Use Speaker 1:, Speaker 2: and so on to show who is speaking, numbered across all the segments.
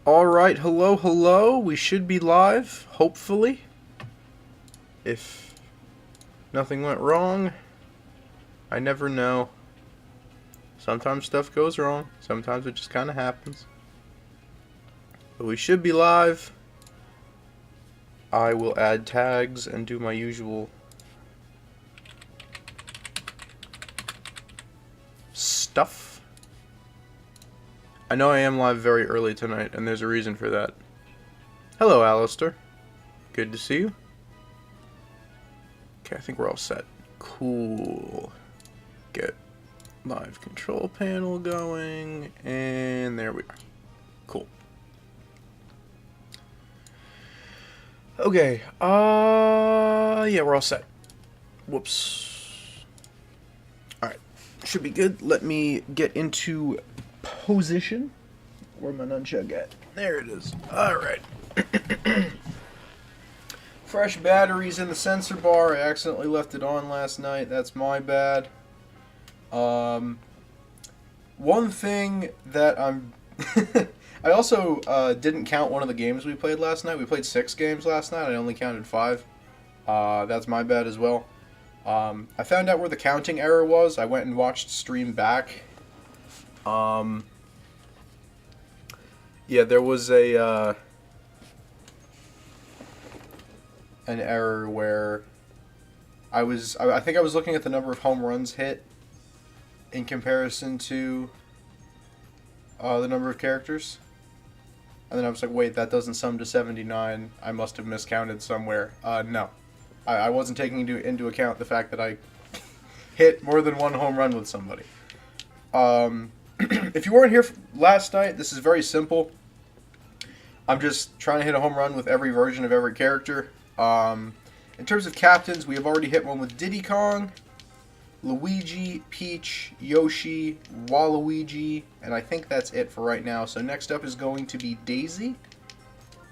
Speaker 1: Alright, hello. We should be live, hopefully. If nothing went wrong. I never know. Sometimes stuff goes wrong. Sometimes it just kind of happens. But we should be live. I will add tags and do my usual stuff. I know I am live very early tonight, and there's a reason for that. Hello, Alistair. Good to see you. Okay, I think we're all set. Cool. Get live control panel going, and there we are. Cool. Okay, yeah, we're all set. Whoops. Alright, should be good. Let me get into position. Where my nunchuck at? There it is. Alright. Fresh batteries in the sensor bar. I accidentally left it on last night. That's my bad. One thing that I'm... I also didn't count one of the games we played last night. We played 6 games last night. I only counted 5. That's my bad as well. I found out where the counting error was. I went and watched stream back. Yeah, there was an error where I think I was looking at the number of home runs hit in comparison to the number of characters. And then I was like, wait, that doesn't sum to 79. I must have miscounted somewhere. No. I wasn't taking into account the fact that I hit more than one home run with somebody. If you weren't here last night, this is very simple. I'm just trying to hit a home run with every version of every character. In terms of captains, we have already hit one with Diddy Kong, Luigi, Peach, Yoshi, Waluigi, and I think that's it for right now. So next up is going to be Daisy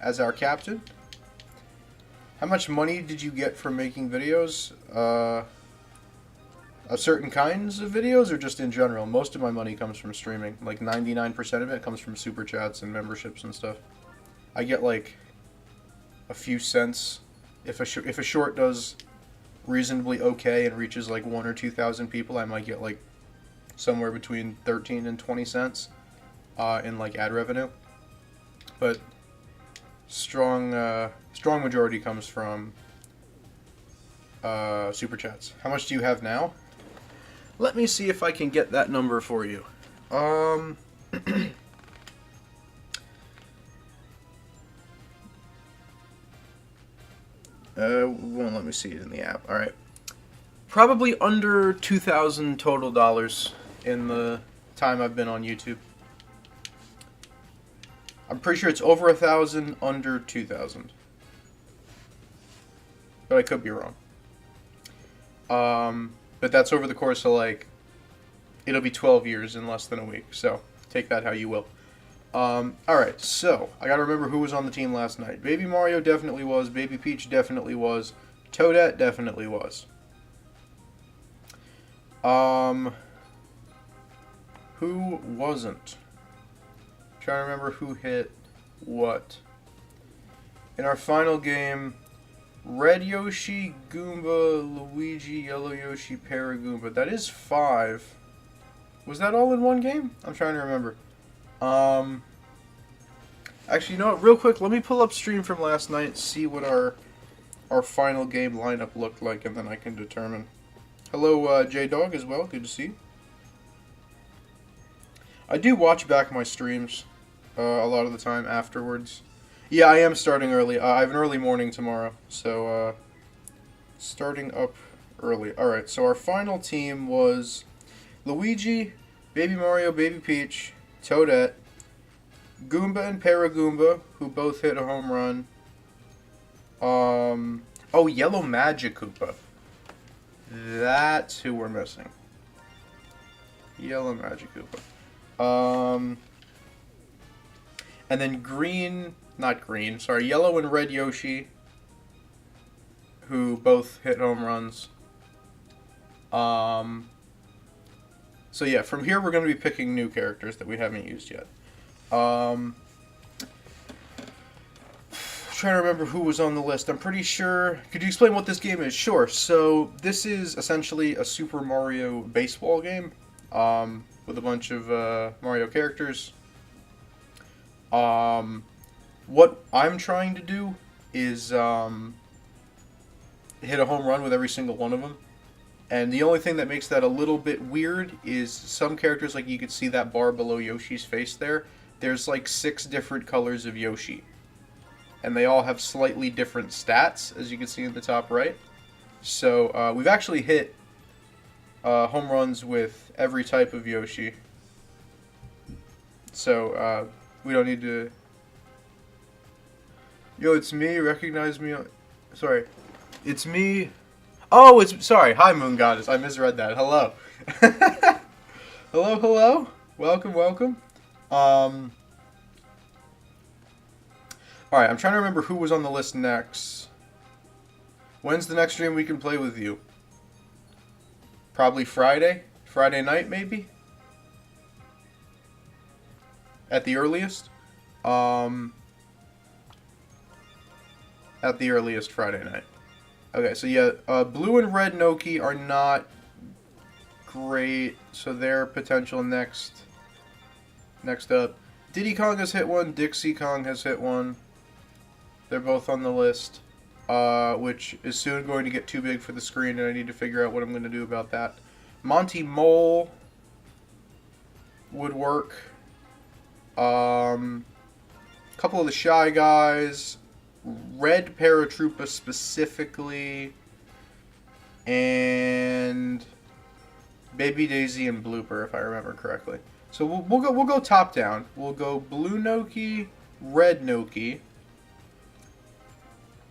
Speaker 1: as our captain. How much money did you get from making videos? Certain kinds of videos or just in general? Most of my money comes from streaming. Like 99% of it comes from super chats and memberships and stuff. I get like a few cents. If a short does reasonably okay and reaches like 1,000 or 2,000 people, I might get like somewhere between 13 and 20 cents in like ad revenue. But strong majority comes from super chats. How much do you have now? Let me see if I can get that number for you. Won't let me see it in the app. All right. Probably under 2,000 total dollars in the time I've been on YouTube. I'm pretty sure it's over 1,000, under 2,000. But I could be wrong. But that's over the course of like, it'll be 12 years in less than a week. So take that how you will. Alright, so I gotta remember who was on the team last night. Baby Mario definitely was. Baby Peach definitely was. Toadette definitely was. Who wasn't? Trying to remember who hit what. In our final game, Red Yoshi, Goomba, Luigi, Yellow Yoshi, Paragoomba. That is 5. Was that all in one game? I'm trying to remember. Actually, you know what? Real quick, let me pull up stream from last night, see what our final game lineup looked like, and then I can determine. Hello, J-Dog as well. Good to see you. I do watch back my streams a lot of the time afterwards. Yeah, I am starting early. I have an early morning tomorrow, so starting up early. Alright, so our final team was Luigi, Baby Mario, Baby Peach, Toadette, Goomba and Paragoomba, who both hit a home run. Oh, Yellow Magikoopa. That's who we're missing. Yellow Magikoopa. And then Yellow and Red Yoshi, who both hit home runs. So yeah, from here we're going to be picking new characters that we haven't used yet. trying to remember who was on the list. I'm pretty sure. Could you explain what this game is? Sure. So this is essentially a Super Mario baseball game, with a bunch of Mario characters. What I'm trying to do is hit a home run with every single one of them. And the only thing that makes that a little bit weird is some characters, like you could see that bar below Yoshi's face there. There's like 6 different colors of Yoshi. And they all have slightly different stats, as you can see in the top right. So we've actually hit home runs with every type of Yoshi. So we don't need to... Yo, it's me. Recognize me. Sorry. It's me. Oh, it's... Sorry. Hi, Moon Goddess. I misread that. Hello. Hello, hello. Welcome, welcome. Alright, I'm trying to remember who was on the list next. When's the next stream we can play with you? Probably Friday? Friday night, maybe? At the earliest? At the earliest Friday night. Okay, so yeah, blue and red Noki are not great, so they're potential next up. Diddy Kong has hit one, Dixie Kong has hit one. They're both on the list, which is soon going to get too big for the screen, and I need to figure out what I'm going to do about that. Monty Mole would work. Couple of the Shy Guys, Red Paratroopa specifically, and Baby Daisy and Blooper, if I remember correctly. So we'll go top down. We'll go blue Noki, red Noki.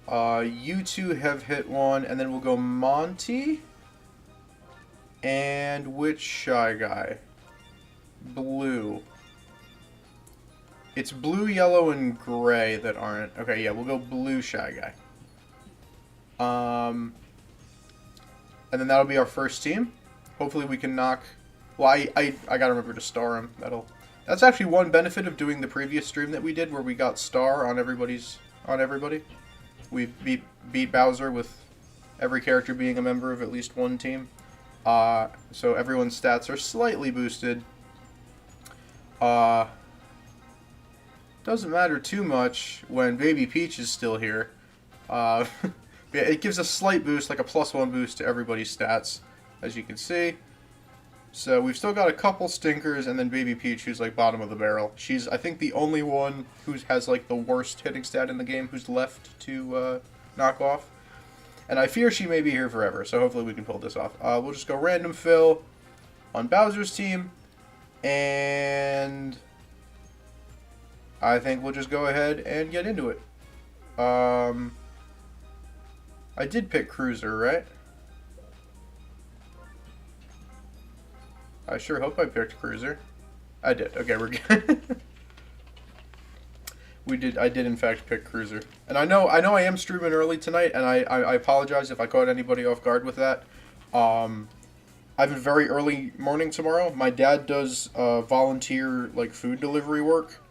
Speaker 1: You two have hit one, and then we'll go Monty. And which Shy Guy? Blue. It's blue, yellow, and gray that aren't. Okay, yeah, we'll go blue Shy Guy. And then that'll be our first team. Hopefully we can knock... Well, I gotta remember to star him. That's actually one benefit of doing the previous stream that we did, where we got star on everybody. We beat Bowser with every character being a member of at least one team. So everyone's stats are slightly boosted. Doesn't matter too much when Baby Peach is still here. It gives a slight boost, like a +1 boost to everybody's stats, as you can see. So we've still got a couple stinkers, and then Baby Peach, who's like bottom of the barrel. She's, I think, the only one who has like the worst hitting stat in the game who's left to knock off. And I fear she may be here forever, so hopefully we can pull this off. We'll just go random fill on Bowser's team, and I think we'll just go ahead and get into it. I did pick Cruiser, right? I sure hope I picked Cruiser. I did. Okay, we're good. I did in fact pick Cruiser. And I know I am streaming early tonight, and I apologize if I caught anybody off guard with that. I have a very early morning tomorrow. My dad does volunteer like food delivery work,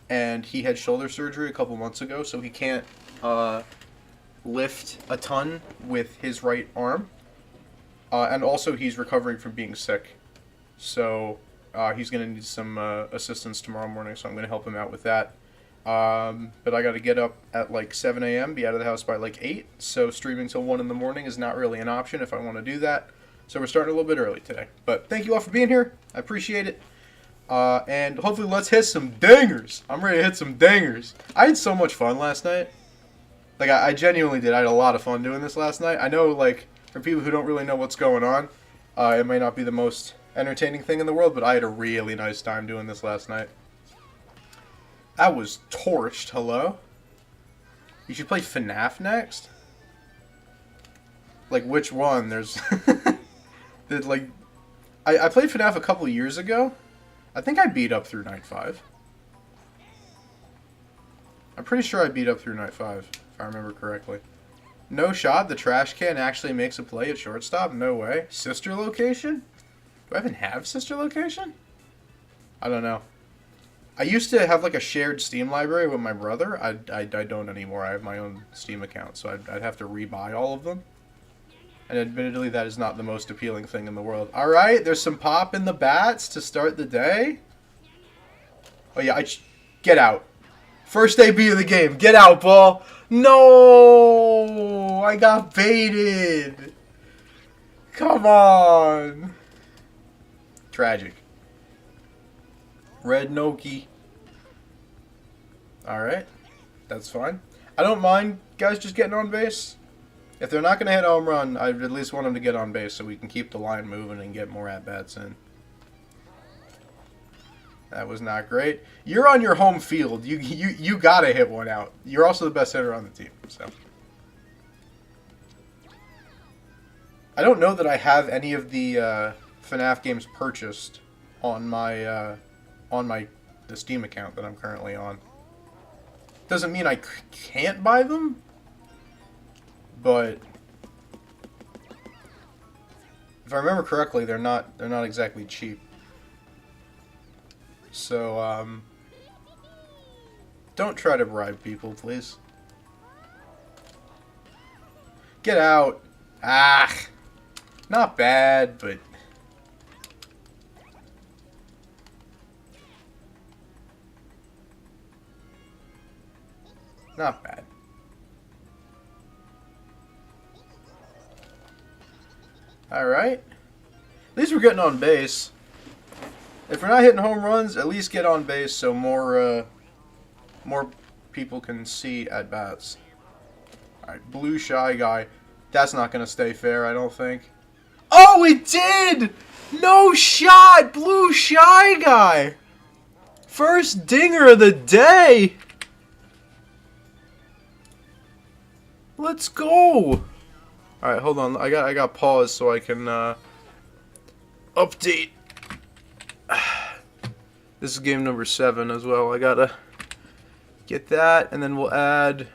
Speaker 1: and he had shoulder surgery a couple months ago, so he can't lift a ton with his right arm. And also he's recovering from being sick. So he's going to need some assistance tomorrow morning, so I'm going to help him out with that. But I got to get up at like 7 a.m., be out of the house by like 8, so streaming till 1 in the morning is not really an option if I want to do that. So we're starting a little bit early today. But thank you all for being here. I appreciate it. And hopefully let's hit some dangers. I'm ready to hit some dangers. I had so much fun last night. Like, I genuinely did. I had a lot of fun doing this last night. I know, like, for people who don't really know what's going on, it may not be the most entertaining thing in the world, but I had a really nice time doing this last night. I was torched. Hello? You should play FNAF next? Like, which one? There's... like... I played FNAF a couple years ago. I think I beat up through Night 5. I'm pretty sure I beat up through Night 5, if I remember correctly. No shot, the trash can actually makes a play at shortstop? No way. Sister location? Do I even have sister location? I don't know. I used to have like a shared Steam library with my brother. I don't anymore. I have my own Steam account, so I'd have to rebuy all of them. And admittedly, that is not the most appealing thing in the world. All right, there's some pop in the bats to start the day. Oh yeah, get out. First AB of the game. Get out, ball. No, I got baited. Come on. Tragic. Red Noki. Alright. That's fine. I don't mind guys just getting on base. If they're not going to hit a home run, I at least want them to get on base so we can keep the line moving and get more at-bats in. That was not great. You're on your home field. You got to hit one out. You're also the best hitter on the team. So I don't know that I have any of the FNAF games purchased on my the Steam account that I'm currently on. Doesn't mean I can't buy them, but if I remember correctly, they're not exactly cheap. So don't try to bribe people, please. Get out. Ah, not bad, but not bad. Alright. At least we're getting on base. If we're not hitting home runs, at least get on base so more people can see at-bats. Alright, blue shy guy. That's not going to stay fair, I don't think. Oh, it did! No shot! Blue shy guy! First dinger of the day! Let's go! Alright, hold on. I got pause so I can update. This is game number 7 as well. I gotta get that, and then we'll add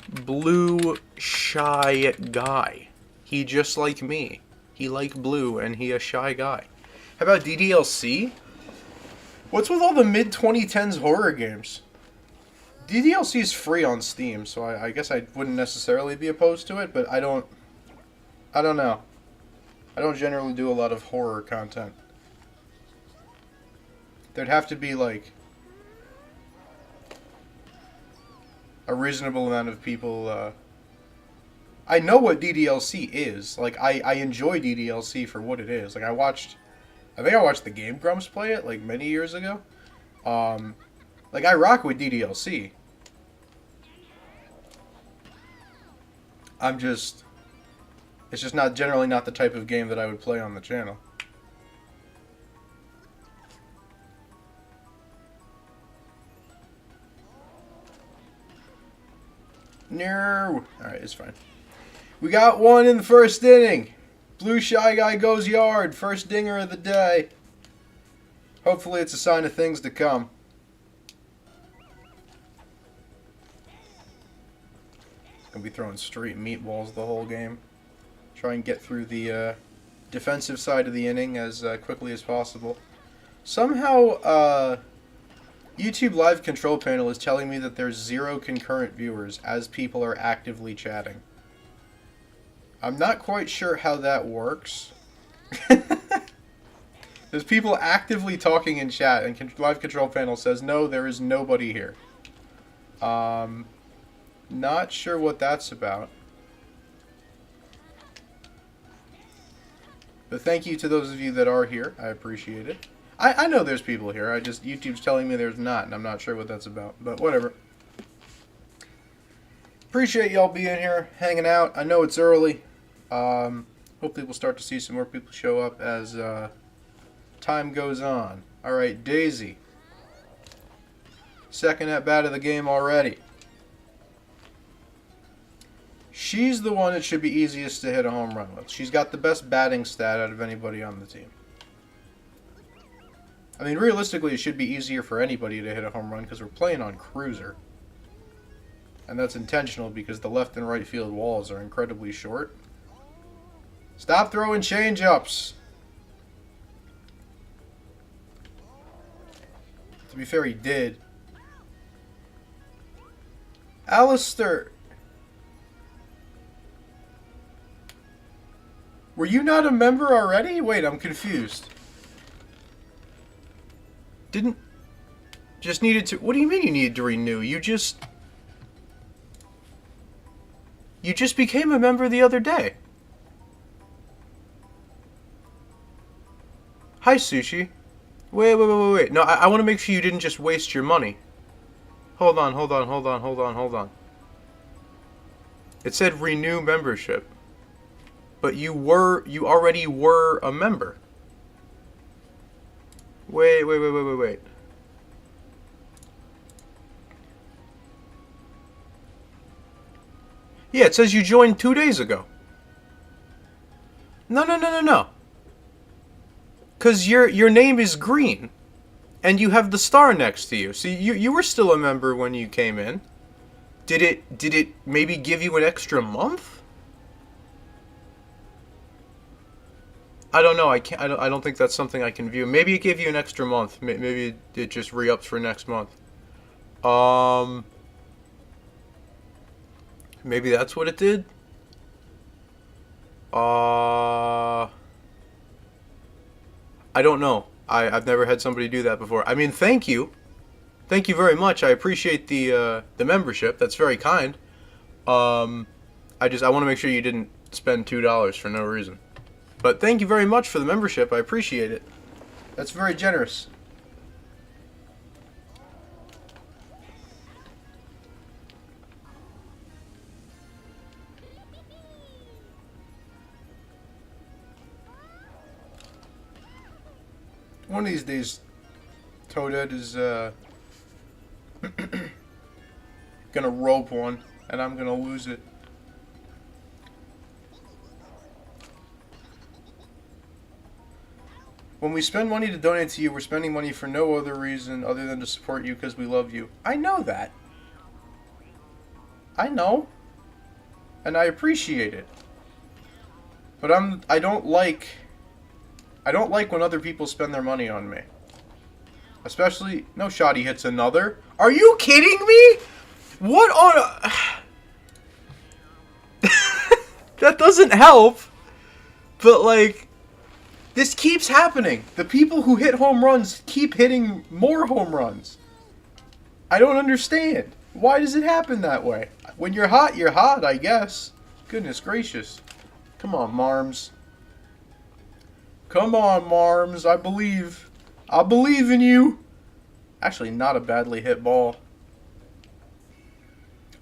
Speaker 1: blue shy guy. He just like me. He like blue, and he a shy guy. How about DDLC? What's with all the mid-2010s horror games? DDLC is free on Steam, so I guess I wouldn't necessarily be opposed to it, but I don't know. I don't generally do a lot of horror content. There'd have to be, like, a reasonable amount of people, I know what DDLC is. Like, I enjoy DDLC for what it is. Like, I think I watched the Game Grumps play it, like, many years ago. Like, I rock with DDLC. It's just not generally not the type of game that I would play on the channel. No. Alright, it's fine. We got one in the first inning. Blue shy guy goes yard. First dinger of the day. Hopefully it's a sign of things to come. Gonna be throwing straight meatballs the whole game. Try and get through the defensive side of the inning as quickly as possible. Somehow, YouTube Live Control Panel is telling me that there's 0 concurrent viewers as people are actively chatting. I'm not quite sure how that works. There's people actively talking in chat, and Live Control Panel says, no, there is nobody here. Not sure what that's about. But thank you to those of you that are here. I appreciate it. I know there's people here. YouTube's telling me there's not, and I'm not sure what that's about. But whatever. Appreciate y'all being here, hanging out. I know it's early. Hopefully we'll start to see some more people show up as time goes on. Alright, Daisy. Second at bat of the game already. She's the one that should be easiest to hit a home run with. She's got the best batting stat out of anybody on the team. I mean, realistically, it should be easier for anybody to hit a home run because we're playing on cruiser. And that's intentional because the left and right field walls are incredibly short. Stop throwing change-ups. To be fair, he did. Alistair. Were you not a member already? Wait, I'm confused. Didn't... Just needed to... What do you mean you needed to renew? You just became a member the other day. Hi, Sushi. Wait. No, I want to make sure you didn't just waste your money. Hold on. It said renew membership. But you already were a member. Wait. Yeah, it says you joined 2 days ago. No. Because your name is green. And you have the star next to you. So you were still a member when you came in. Did it maybe give you an extra month? I don't know. I don't think that's something I can view. Maybe it gave you an extra month. Maybe it just re-ups for next month. Maybe that's what it did. I don't know. I've never had somebody do that before. I mean, thank you. Thank you very much. I appreciate the membership. That's very kind. I want to make sure you didn't spend $2 for no reason. But thank you very much for the membership. I appreciate it. That's very generous. One of these days, Toadette is gonna rope one, and I'm gonna lose it. When we spend money to donate to you, we're spending money for no other reason other than to support you because we love you. I know that. I know. And I appreciate it. But I don't like when other people spend their money on me. Especially... No shot, he hits another. Are you kidding me? What on... That doesn't help. But, like... This keeps happening. The people who hit home runs keep hitting more home runs. I don't understand. Why does it happen that way? When you're hot, I guess. Goodness gracious. Come on, Marms. Come on, Marms. I believe. I believe in you. Actually, not a badly hit ball.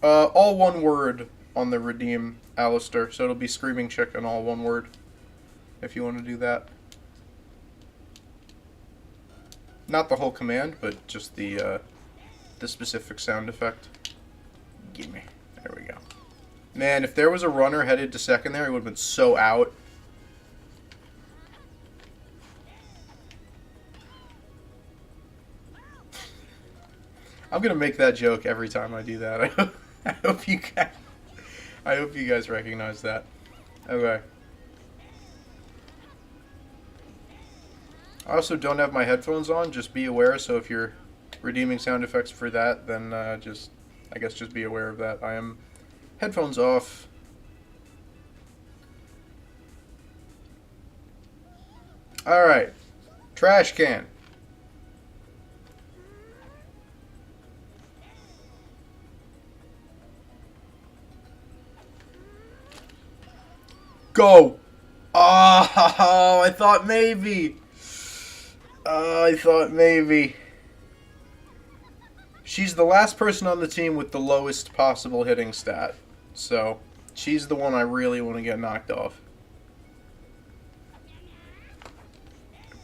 Speaker 1: All one word on the redeem, Alistair. So it'll be Screaming Chicken, all one word. If you want to do that. Not the whole command, but just the specific sound effect. Gimme. There we go. Man, if there was a runner headed to second there, he would have been so out. I'm gonna make that joke every time I do that. I hope you guys recognize that. Okay. I also don't have my headphones on, just be aware, so if you're redeeming sound effects for that, then I guess just be aware of that. I am headphones off. Alright. Trash can. Go! Oh, I thought maybe. I thought maybe. She's the last person on the team with the lowest possible hitting stat. So, she's the one I really want to get knocked off.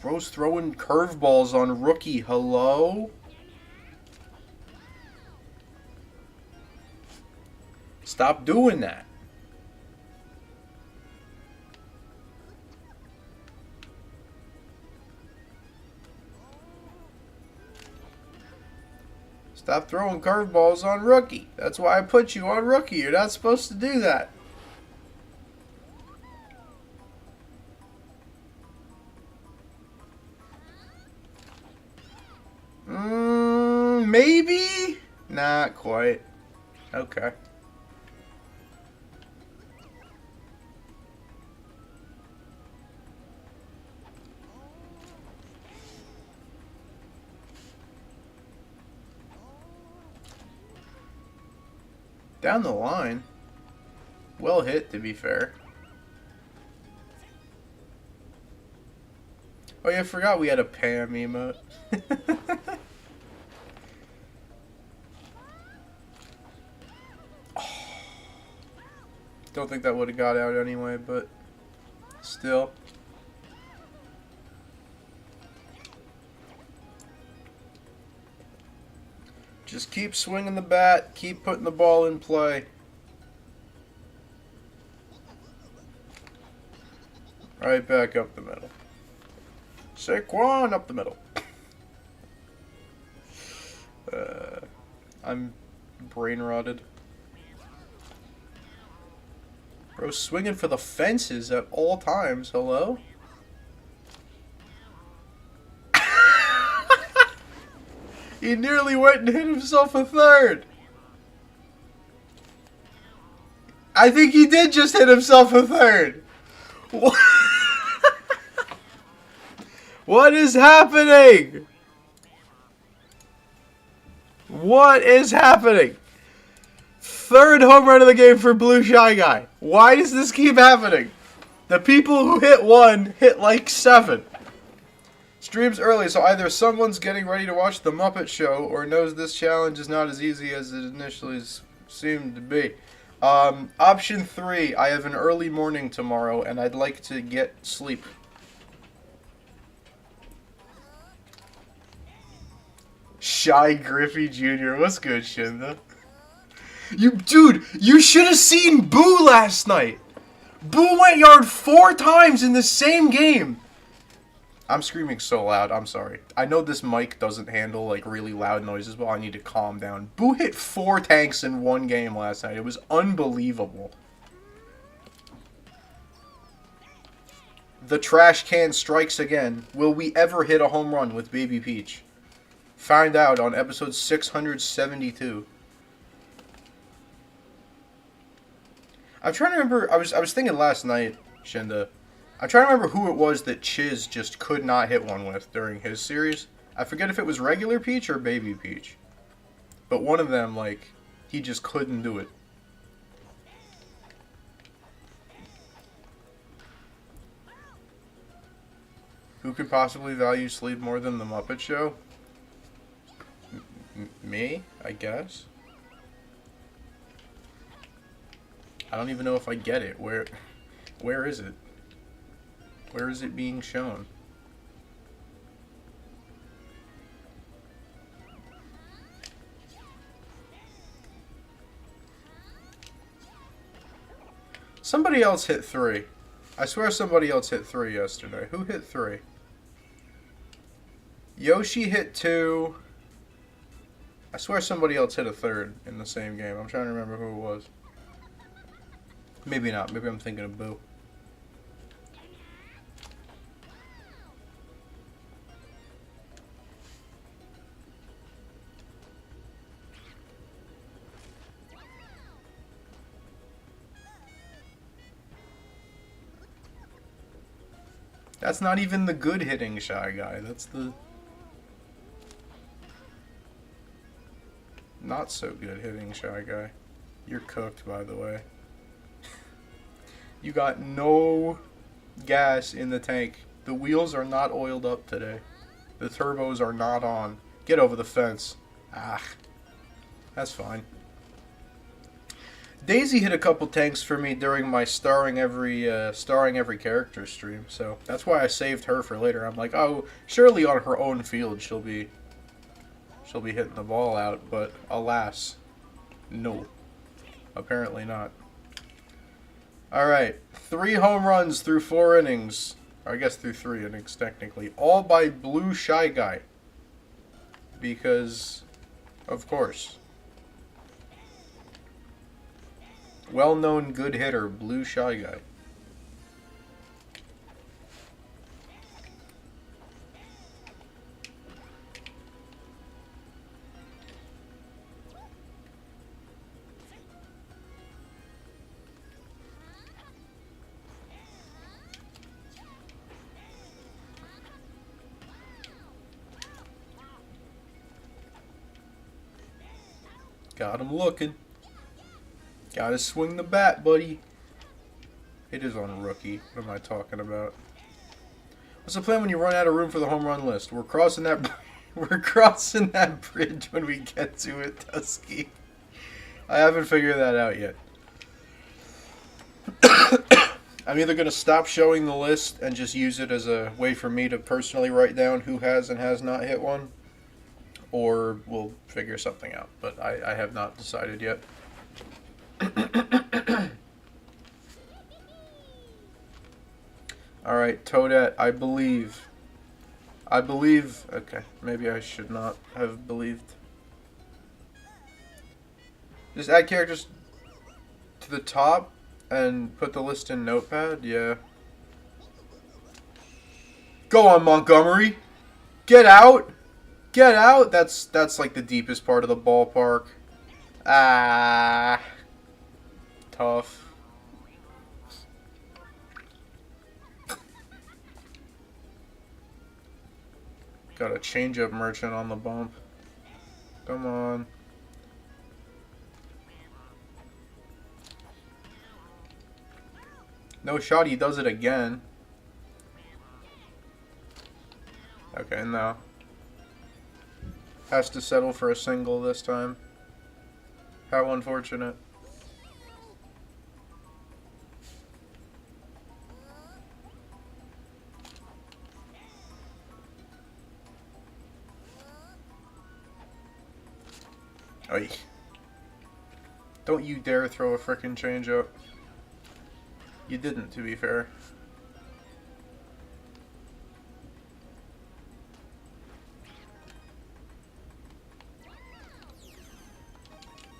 Speaker 1: Bro's throwing curveballs on rookie. Hello? Stop doing that. Stop throwing curveballs on rookie. That's why I put you on rookie. You're not supposed to do that. Maybe? Not quite. Okay. Down the line. Well hit, to be fair. Oh yeah, I forgot we had a Pam emote. Don't think that would have got out anyway, but still. Just keep swinging the bat, keep putting the ball in play. Right back up the middle. Saquon up the middle. I'm brain rotted. Bro, swinging for the fences at all times. Hello? He nearly went and hit himself a third. I think he did just hit himself a third. What? What is happening? What is happening? Third home run of the game for Blue Shy Guy. Why does this keep happening? The people who hit one hit like 7. Streams early, so either someone's getting ready to watch The Muppet Show or knows this challenge is not as easy as it initially seemed to be. Option 3, I have an early morning tomorrow and I'd like to get sleep. Shy Griffey Jr. What's good, Shinda? Dude, you should have seen Boo last night. Boo went yard 4 times in the same game. I'm screaming so loud. I'm sorry. I know this mic doesn't handle like really loud noises, but I need to calm down. Boo hit 4 tanks in one game last night. It was unbelievable. The trash can strikes again. Will we ever hit a home run with Baby Peach? Find out on episode 672. I'm trying to remember. I was thinking last night, Shinda. I'm trying to remember who it was that Chiz just could not hit one with during his series. I forget if it was regular Peach or Baby Peach. But one of them, like, he just couldn't do it. Who could possibly value sleep more than The Muppet Show? Me, I guess. I don't even know if I get it. Where is it? Where is it being shown? Somebody else hit 3. I swear somebody else hit 3 yesterday. Who hit 3? Yoshi hit 2. I swear somebody else hit a 3rd in the same game. I'm trying to remember who it was. Maybe not. Maybe I'm thinking of Boo. That's not even the good hitting Shy Guy. That's the not so good hitting Shy Guy. You're cooked, by the way. You got no gas in the tank. The wheels are not oiled up today. The turbos are not on. Get over the fence. Ah, that's fine. Daisy hit a couple tanks for me during my starring every character stream, so that's why I saved her for later. I'm like, oh, surely on her own field she'll be hitting the ball out, but alas, no, apparently not. All right, 3 home runs through 4 innings, or I guess through 3 innings technically, all by Blue Shy Guy, because, of course. Well-known good hitter, Blue Shy Guy. Got him looking. Gotta swing the bat, buddy. It is on rookie. What am I talking about? What's the plan when you run out of room for the home run list? We're crossing that. We're crossing that bridge when we get to it, Dusky. I haven't figured that out yet. I'm either gonna stop showing the list and just use it as a way for me to personally write down who has and has not hit one, or we'll figure something out. But I have not decided yet. Alright, Toadette, I believe. Okay, maybe I should not have believed. Just add characters to the top and put the list in Notepad? Yeah. Go on, Montgomery! Get out! Get out! That's like the deepest part of the ballpark. Ah. Tough. Got a change-up merchant on the bump. Come on. No shot, he does it again. Okay, no. Has to settle for a single this time. How unfortunate. Oy. Don't you dare throw a frickin' change-up. You didn't, to be fair.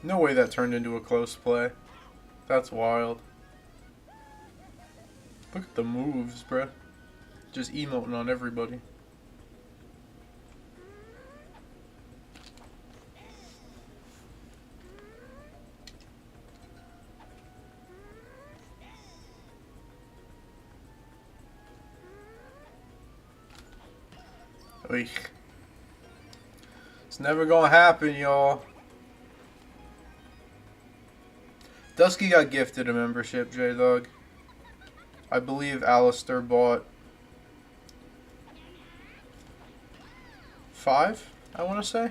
Speaker 1: No way that turned into a close play. That's wild. Look at the moves, bruh. Just emoting on everybody. Oy. It's never gonna happen, y'all. Dusky got gifted a membership, J-Dog. I believe Alistair bought 5, I want to say.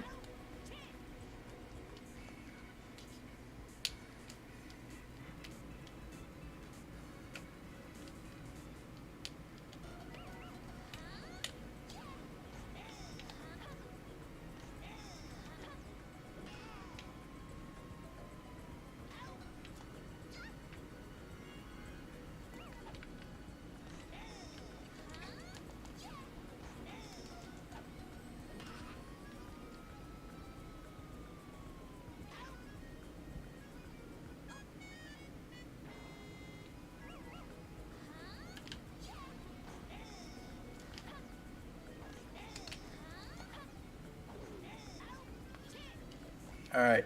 Speaker 1: Alright.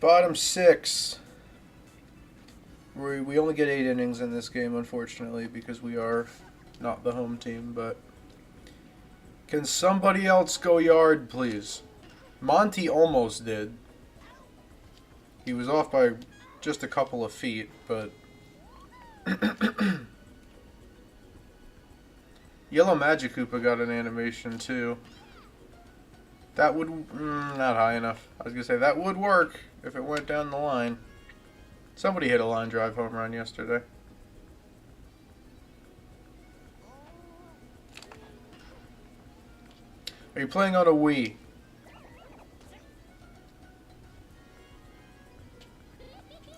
Speaker 1: Bottom 6. We only get 8 innings in this game, unfortunately, because we are not the home team, but can somebody else go yard, please? Monty almost did. He was off by just a couple of feet, but Yellow Magic Koopa got an animation too. That would not high enough. I was gonna say that would work if it went down the line. Somebody hit a line drive home run yesterday. Are you playing on a Wii?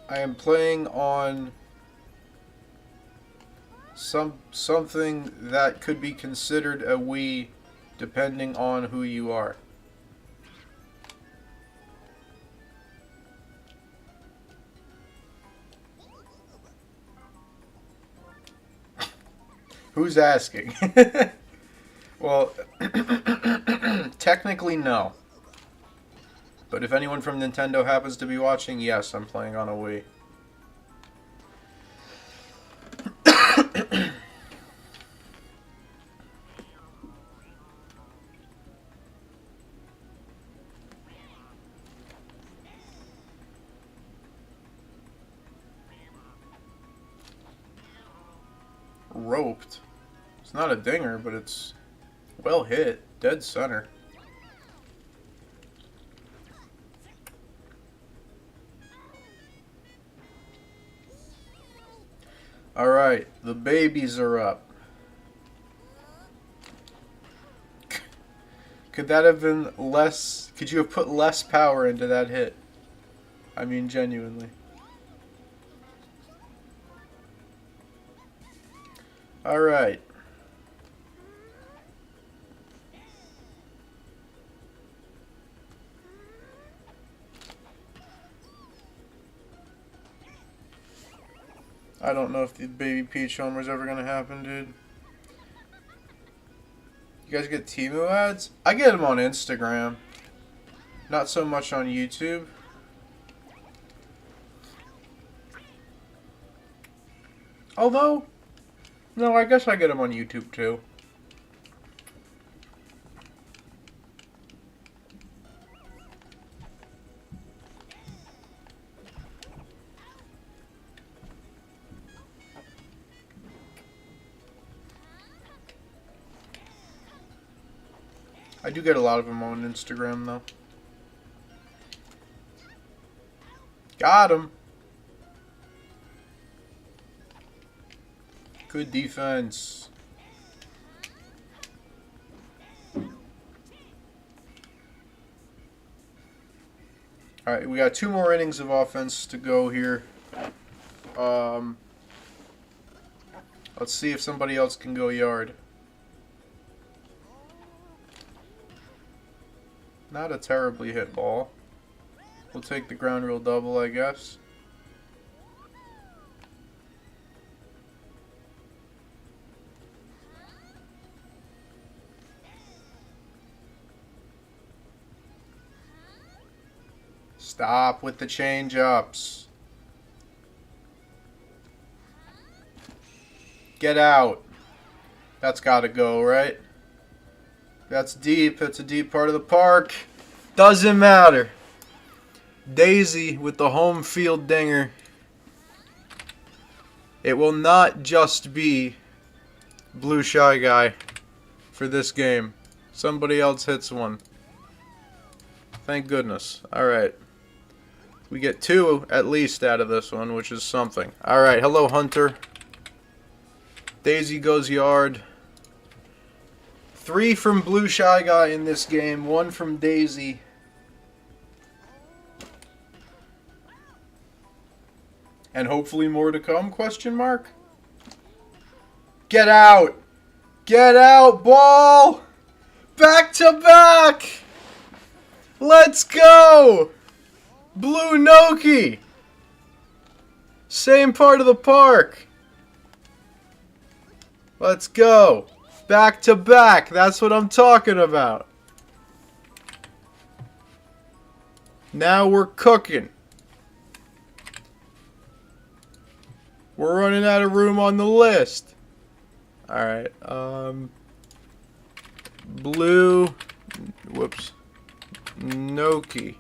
Speaker 1: I am playing on something that could be considered a Wii, depending on who you are. Who's asking? Well, technically no. But if anyone from Nintendo happens to be watching, yes, I'm playing on a Wii. roped. It's not a dinger, but it's well hit. Dead center. Alright, the babies are up. Could that have been less... Could you have put less power into that hit? I mean, genuinely. Alright. I don't know if the Baby Peach Homer is ever going to happen, dude. You guys get Temu ads? I get them on Instagram. Not so much on YouTube. Although, no, I guess I get them on YouTube too. I do get a lot of them on Instagram, though. Got him. Good defense. Alright, we got 2 more innings of offense to go here. Let's see if somebody else can go yard. Not a terribly hit ball. We'll take the ground rule double, I guess. Stop with the change-ups. Get out. That's gotta go, right? That's deep. That's a deep part of the park. Doesn't matter. Daisy with the home field dinger. It will not just be Blue Shy Guy for this game. Somebody else hits one. Thank goodness. Alright. We get 2 at least out of this one, which is something. Alright, hello Hunter. Daisy goes yard. 3 from Blue Shy Guy in this game, 1 from Daisy. And hopefully more to come, question mark? Get out! Get out, ball! Back to back! Let's go! Blue Noki! Same part of the park. Let's go. Back to back. That's what I'm talking about. Now we're cooking. We're running out of room on the list. Alright, Blue, whoops, Noki,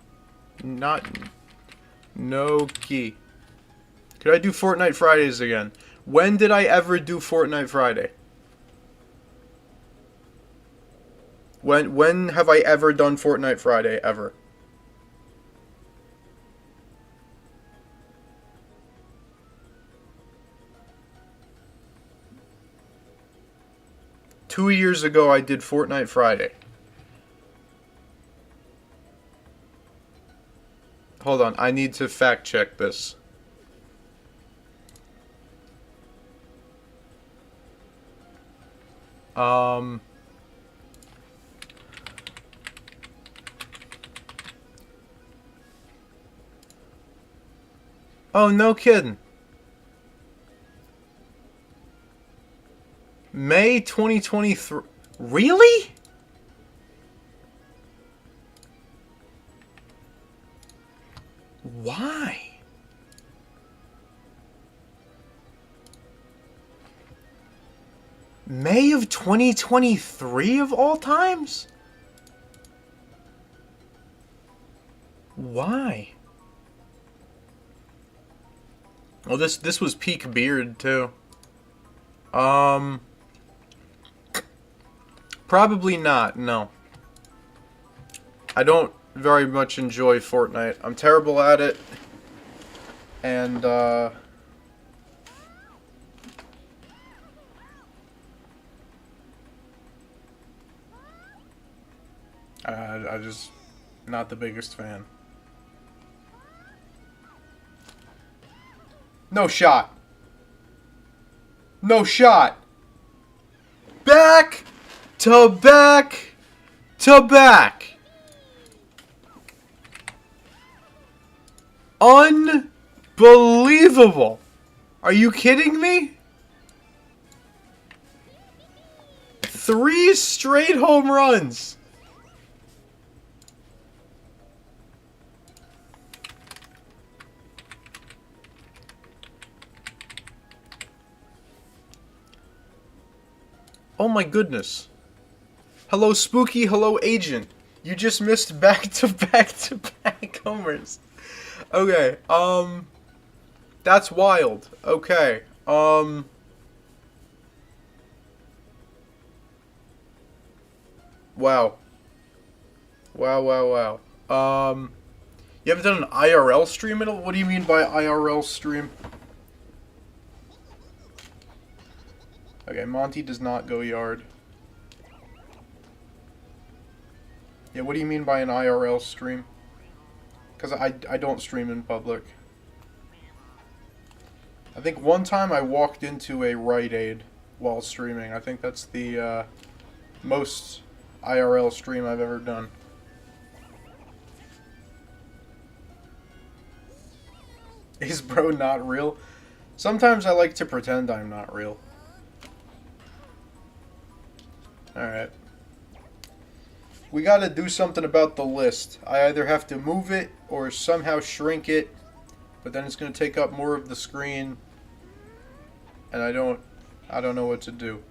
Speaker 1: not Noki. Could I do Fortnite Fridays again? When did I ever do Fortnite Friday? When have I ever done Fortnite Friday, ever? Two years ago, I did Fortnite Friday. Hold on, I need to fact check this. Oh, no kidding. May 2023. Really? Why? May of 2023 of all times? Why? Well, this was peak beard too. Um, Probably not, no. I don't very much enjoy Fortnite. I'm terrible at it. And, I just not the biggest fan. No shot. No shot. Back to back to back. Unbelievable. Are you kidding me? 3 straight home runs. Oh my goodness. Hello, Spooky. Hello, Agent. You just missed back-to-back-to-back homers. Okay, that's wild. Okay, wow. Wow, wow, wow. You haven't done an IRL stream at all? What do you mean by IRL stream? Okay, Monty does not go yard. Yeah, what do you mean by an IRL stream? Because I don't stream in public. I think one time I walked into a Rite Aid while streaming. I think that's the most IRL stream I've ever done. Is bro not real? Sometimes I like to pretend I'm not real. Alright. We gotta do something about the list. I either have to move it or somehow shrink it, but then it's gonna take up more of the screen, and I don't know what to do.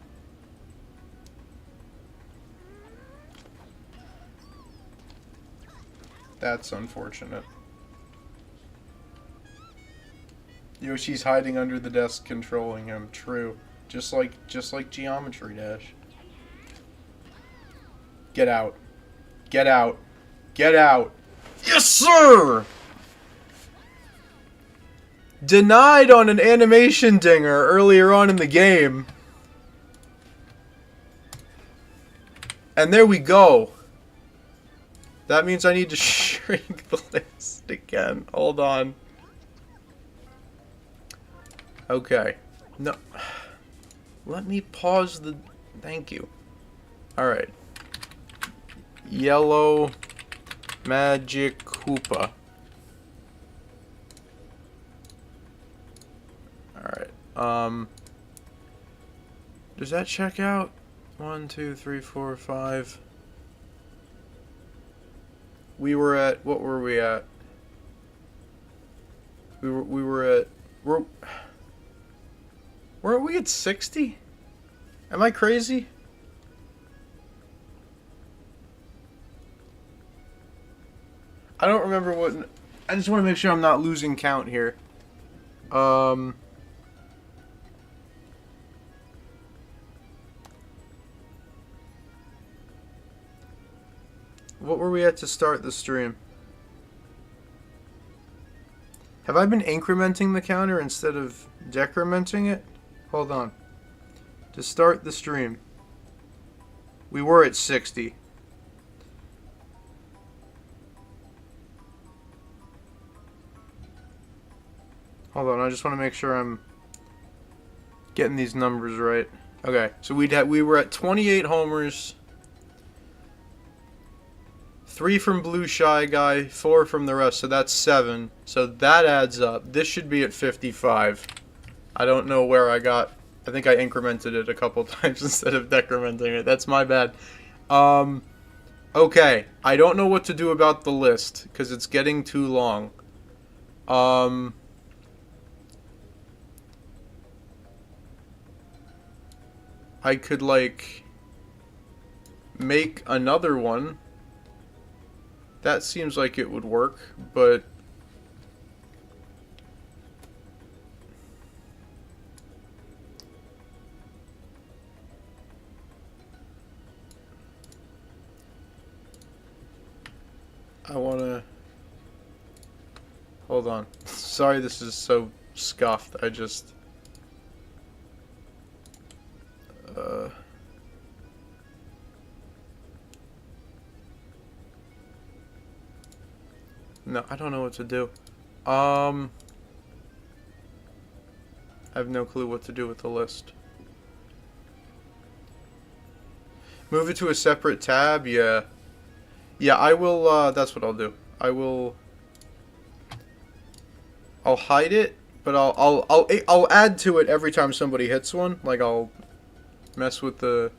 Speaker 1: That's unfortunate. Yoshi's hiding under the desk controlling him. True. Just like Geometry Dash. Get out. Get out. Get out. Yes, sir! Denied on an animation dinger earlier on in the game. And there we go. That means I need to shrink the list again. Hold on. Okay. No. Let me pause the... Thank you. Alright. Yellow Magic Koopa. Alright. Does that check out? 1, 2, 3, 4, 5. We were at... What were we at? We were at... Weren't we at 60? Am I crazy? I don't remember what... I just want to make sure I'm not losing count here. What were we at to start the stream? Have I been incrementing the counter instead of decrementing it? Hold on. To start the stream, we were at 60. Hold on, I just want to make sure I'm getting these numbers right. Okay, so we were at 28 homers, 3 from Blue Shy Guy, 4 from the rest, so that's 7. So that adds up. This should be at 55. I don't know where I got... I think I incremented it a couple times instead of decrementing it. That's my bad. Okay. I don't know what to do about the list, because it's getting too long. I could, like, make another one. That seems like it would work, but... I wanna... Hold on. Sorry this is so scuffed. I just... No, I don't know what to do. I have no clue what to do with the list. Move it to a separate tab? Yeah. Yeah, I will, that's what I'll do. I'll hide it, but I'll add to it every time somebody hits one. Like, I'll mess with the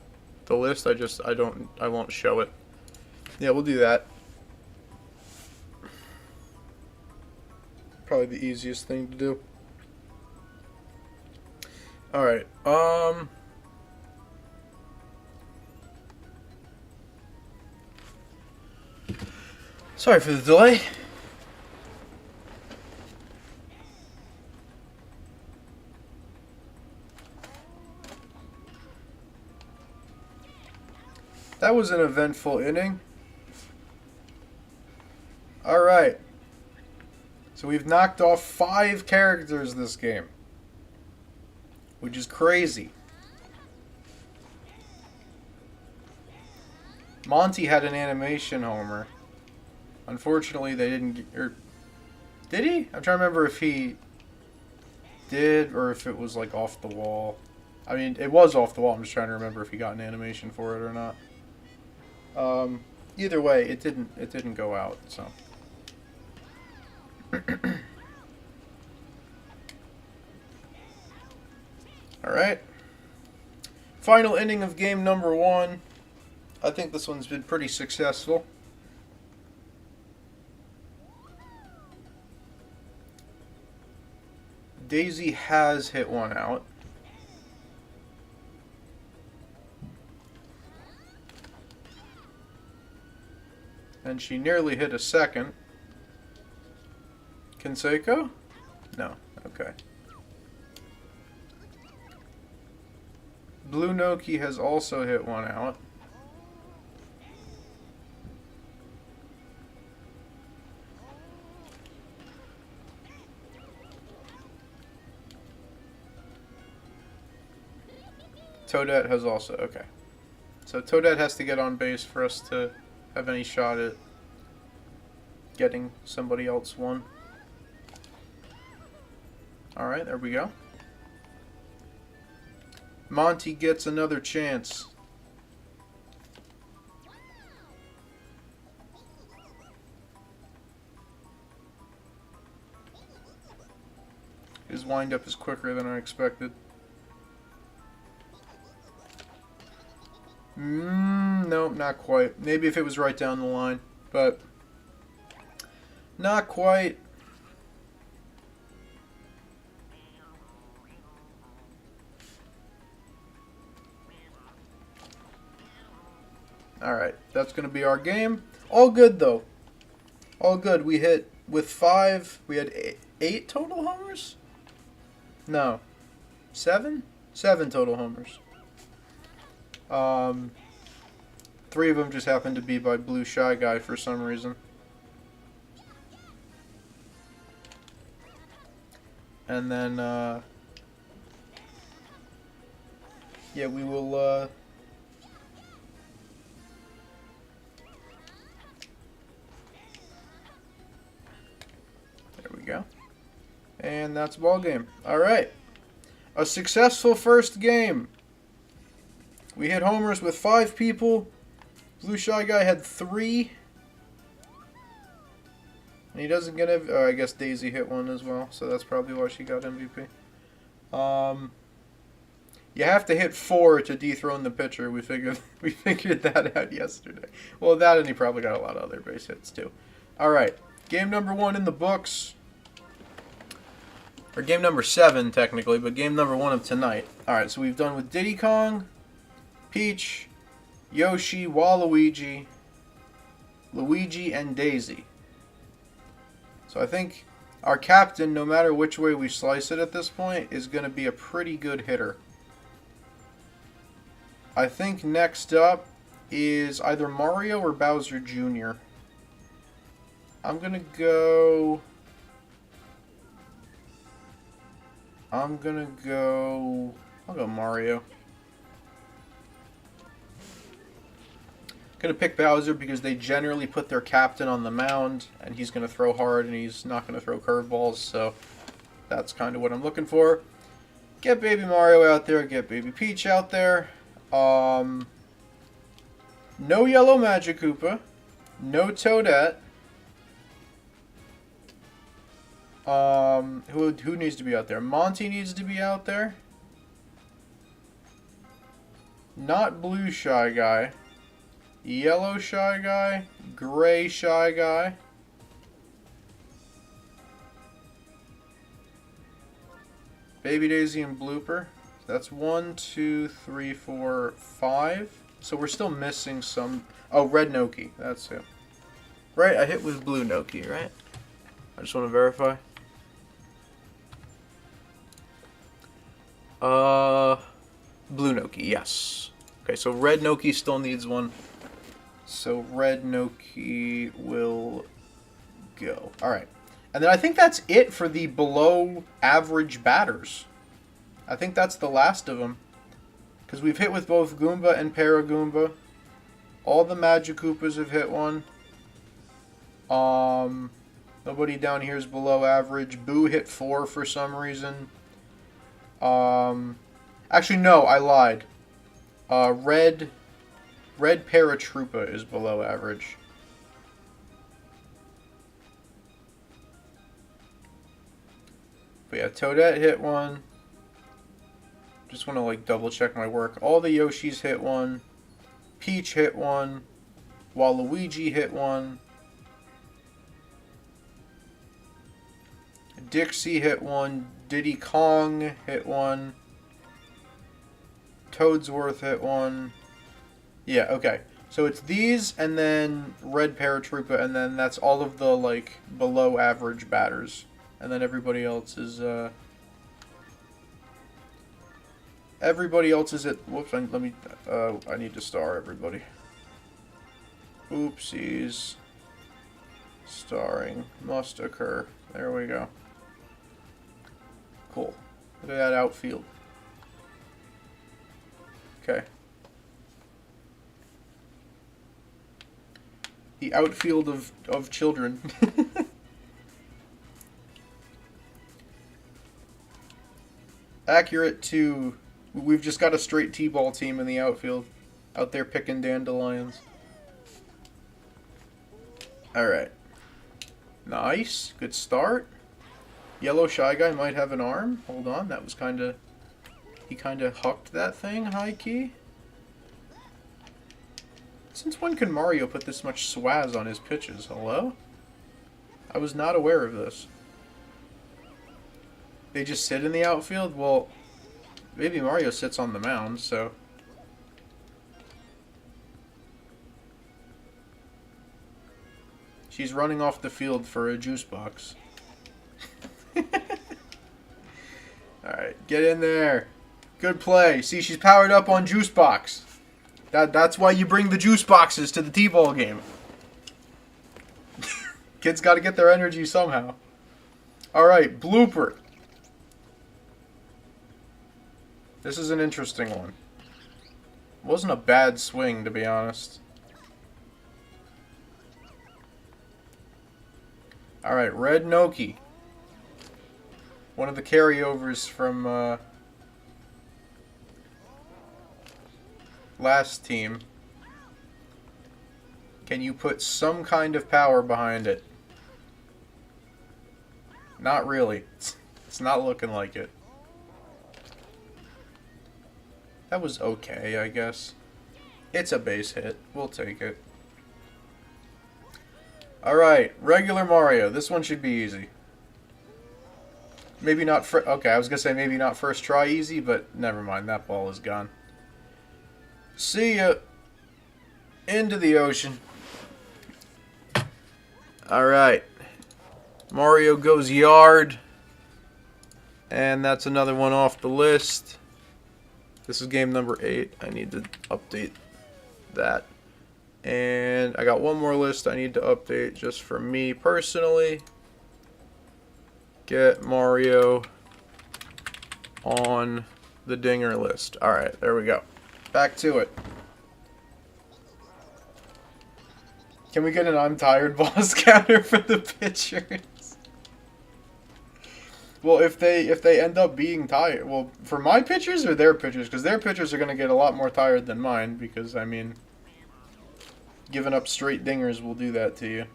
Speaker 1: list. I won't show it. Yeah, we'll do that. Probably the easiest thing to do. Alright, sorry for the delay. That was an eventful inning. Alright. So we've knocked off 5 characters this game, which is crazy. Monty had an animation homer. Unfortunately, they didn't get... Or, did he? I'm trying to remember if he did or if it was like off the wall. I mean, it was off the wall. I'm just trying to remember if he got an animation for it or not. Either way, it didn't go out, so... Alright. Final inning of game number 1. I think this one's been pretty successful. Daisy has hit one out. And she nearly hit a second. Conseco? No. Okay. Blue Noki has also hit one out. Toadette has also... Okay. So Toadette has to get on base for us to have any shot at getting somebody else one. Alright, there we go. Monty gets another chance. His windup is quicker than I expected. No, not quite. Maybe if it was right down the line, but not quite. Alright, that's going to be our game. All good, though. All good. We hit with 5. We had 8 total homers? No. 7? 7 total homers. 3 of them just happened to be by Blue Shy Guy for some reason. And then, yeah, we will, there we go. And that's ball game. Alright. A successful first game. We hit homers with 5 people. Blue Shy Guy had 3. And he doesn't get it. I guess Daisy hit one as well, so that's probably why she got MVP. You have to hit 4 to dethrone the pitcher. We figured that out yesterday. Well, that, and he probably got a lot of other base hits too. All right, game number 1 in the books. Or game number 7 technically, but game number 1 of tonight. All right, so we've done with Diddy Kong, Peach, Yoshi, Waluigi, Luigi, and Daisy. So I think our captain, no matter which way we slice it at this point, is going to be a pretty good hitter. I think next up is either Mario or Bowser Jr. I'm gonna go... I'll go Mario. Gonna pick Bowser because they generally put their captain on the mound, and he's gonna throw hard, and he's not gonna throw curveballs, so that's kind of what I'm looking for. Get Baby Mario out there, get Baby Peach out there. No Yellow Magic Koopa, no Toadette. Who needs to be out there? Monty needs to be out there. Not Blue Shy Guy. Yellow Shy Guy. Gray Shy Guy. Baby Daisy and Blooper. That's 1, 2, 3, 4, 5. So we're still missing some... Oh, Red Noki. That's it. Right, I hit with Blue Noki, right? I just want to verify. Blue Noki, yes. Okay, so Red Noki still needs one. So Red Noki will go. Alright. And then I think that's it for the below average batters. I think that's the last of them. Because we've hit with both Goomba and Paragoomba. All the Magic Koopas have hit one. Nobody down here is below average. Boo hit 4 for some reason. Actually, no, I lied. Red Paratroopa is below average. But yeah, Toadette hit one. Just want to like double check my work. All the Yoshis hit one. Peach hit one. Waluigi hit one. Dixie hit one. Diddy Kong hit one. Toadsworth hit one. Yeah, okay. So it's these and then Red Paratroopa, and then that's all of the like below average batters. And then everybody else is at whoops, let me I need to star everybody. Oopsies. Starring must occur. There we go. Cool. Look at that outfield. Okay. The outfield of children. Accurate to... We've just got a straight T-ball team in the outfield. Out there picking dandelions. Alright. Nice. Good start. Yellow Shy Guy might have an arm. Hold on. That was kind of... He kind of hucked that thing, high key. Since when can Mario put this much swaz on his pitches? Hello? I was not aware of this. They just sit in the outfield? Well, Baby Mario sits on the mound, so... She's running off the field for a juice box. Alright, get in there. Good play. See, she's powered up on juice box. That's why you bring the juice boxes to the T-ball game. Kids got to get their energy somehow. Alright, blooper. This is an interesting one. Wasn't a bad swing, to be honest. Alright, Red Noki. One of the carryovers from last team. Can you put some kind of power behind it? Not really. It's not looking like it. That was okay, I guess. It's a base hit. We'll take it. Alright, regular Mario. This one should be easy. Maybe not... Okay, I was going to say maybe not first try easy, but never mind. That ball is gone. See ya. Into the ocean. Alright. Mario goes yard. And that's another one off the list. This is game number 8. I need to update that. And I got one more list I need to update just for me personally. Get Mario on the dinger list. Alright, there we go. Back to it. Can we get an I'm tired boss counter for the pitchers? Well, if they end up being tired, well, for my pitchers or their pitchers, because their pitchers are going to get a lot more tired than mine, because, I mean, giving up straight dingers will do that to you.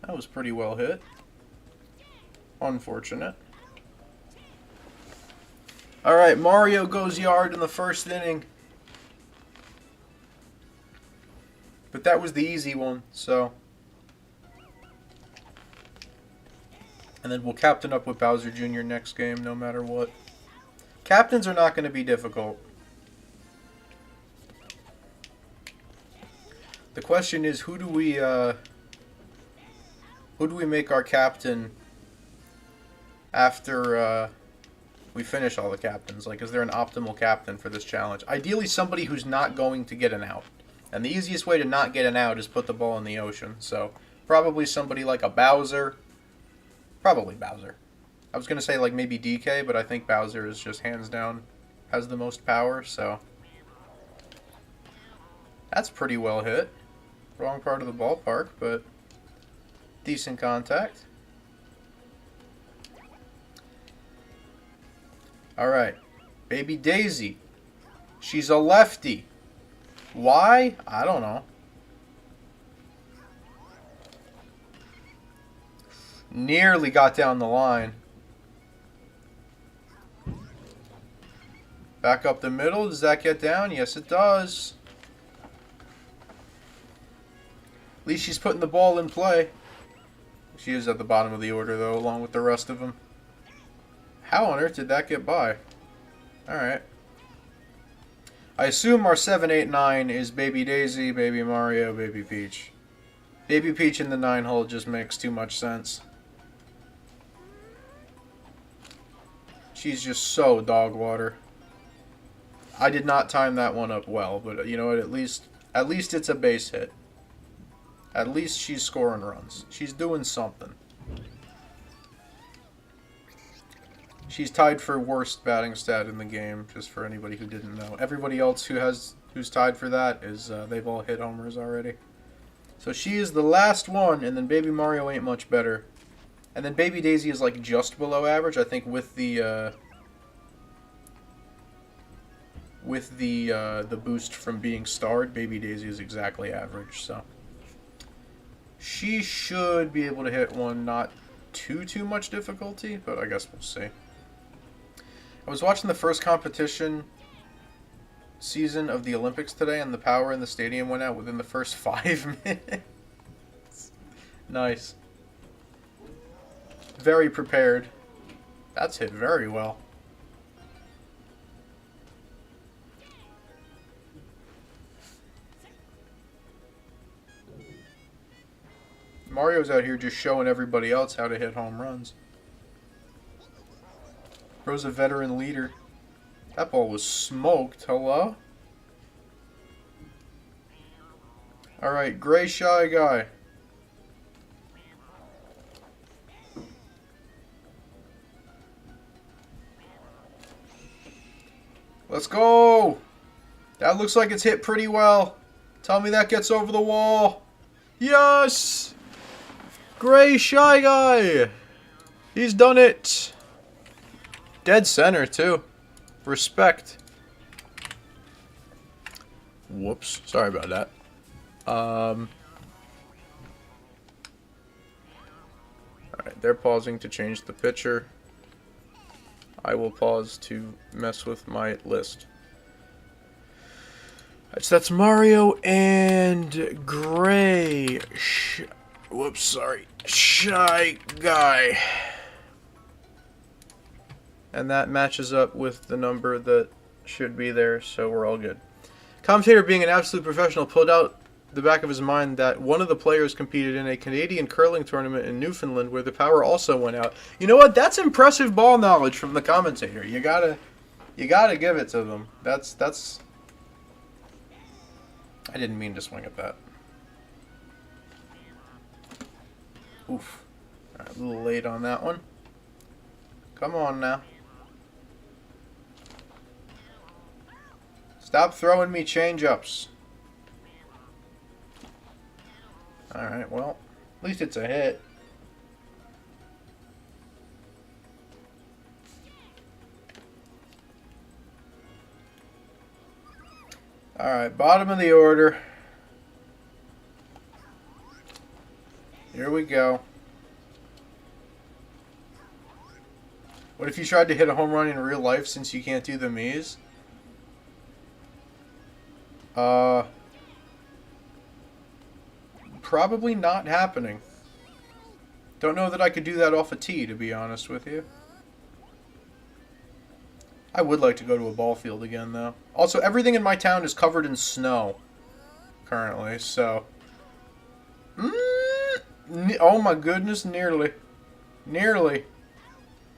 Speaker 1: That was pretty well hit. Unfortunate. Alright, Mario goes yard in the first inning. But that was the easy one, so. And then we'll captain up with Bowser Jr. next game, no matter what. Captains are not going to be difficult. The question is, who do we make our captain after we finish all the captains? Like, is there an optimal captain for this challenge? Ideally, somebody who's not going to get an out. And the easiest way to not get an out is put the ball in the ocean. So, probably somebody like a Bowser. Probably Bowser. I was going to say like maybe DK, but I think Bowser is just hands down has the most power, so. That's pretty well hit. Wrong part of the ballpark, but decent contact. Alright. Baby Daisy. She's a lefty. Why? I don't know. Nearly got down the line. Back up the middle. Does that get down? Yes, it does. At least she's putting the ball in play. She is at the bottom of the order, though, along with the rest of them. How on earth did that get by? Alright. I assume our 7, 8, 9 is Baby Daisy, Baby Mario, Baby Peach. Baby Peach in the 9 hole just makes too much sense. She's just so dog water. I did not time that one up well, but you know what? At least it's a base hit. At least she's scoring runs. She's doing something. She's tied for worst batting stat in the game, just for anybody who didn't know. Everybody else who's tied for that is they've all hit homers already. So she is the last one, and then Baby Mario ain't much better. And then Baby Daisy is like just below average, I think, with the boost from being starred. Baby Daisy is exactly average, so she should be able to hit one, not too much difficulty, but I guess we'll see. I was watching the first competition season of the Olympics today, and the power in the stadium went out within the first 5 minutes. Nice. Very prepared. That's hit very well. Mario's out here just showing everybody else how to hit home runs. Bro's a veteran leader. That ball was smoked. Hello? Alright, Gray Shy Guy. Let's go! That looks like it's hit pretty well. Tell me that gets over the wall. Yes! Gray Shy Guy! He's done it! Dead center, too. Respect. Whoops. Sorry about that. Alright, they're pausing to change the pitcher. I will pause to mess with my list. So that's Mario and Gray. Whoops, sorry. Shy Guy. And that matches up with the number that should be there, so we're all good. Commentator, being an absolute professional, pulled out the back of his mind that one of the players competed in a Canadian curling tournament in Newfoundland where the power also went out. You know what? That's impressive ball knowledge from the commentator. You gotta give it to them. That's. I didn't mean to swing at that. Oof. All right, a little late on that one. Come on now. Stop throwing me change-ups. Alright, well, at least it's a hit. Alright, bottom of the order. Here we go. What if you tried to hit a home run in real life since you can't do the Mii's? Probably not happening. Don't know that I could do that off a tee, to be honest with you. I would like to go to a ball field again, though. Also, everything in my town is covered in snow currently, so... oh my goodness, nearly. Nearly.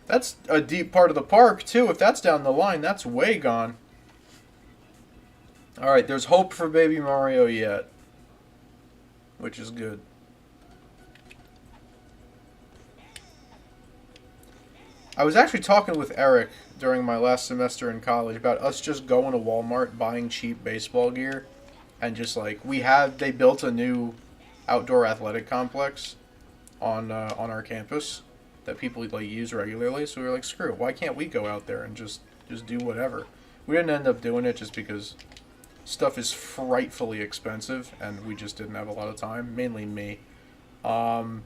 Speaker 1: That's a deep part of the park, too. If that's down the line, that's way gone. Alright, there's hope for Baby Mario yet. Which is good. I was actually talking with Eric during my last semester in college about us just going to Walmart, buying cheap baseball gear, and just like, they built a new outdoor athletic complex on our campus that people like use regularly, so we were like, screw it, why can't we go out there and just do whatever? We didn't end up doing it just because stuff is frightfully expensive, and we just didn't have a lot of time. Mainly me. But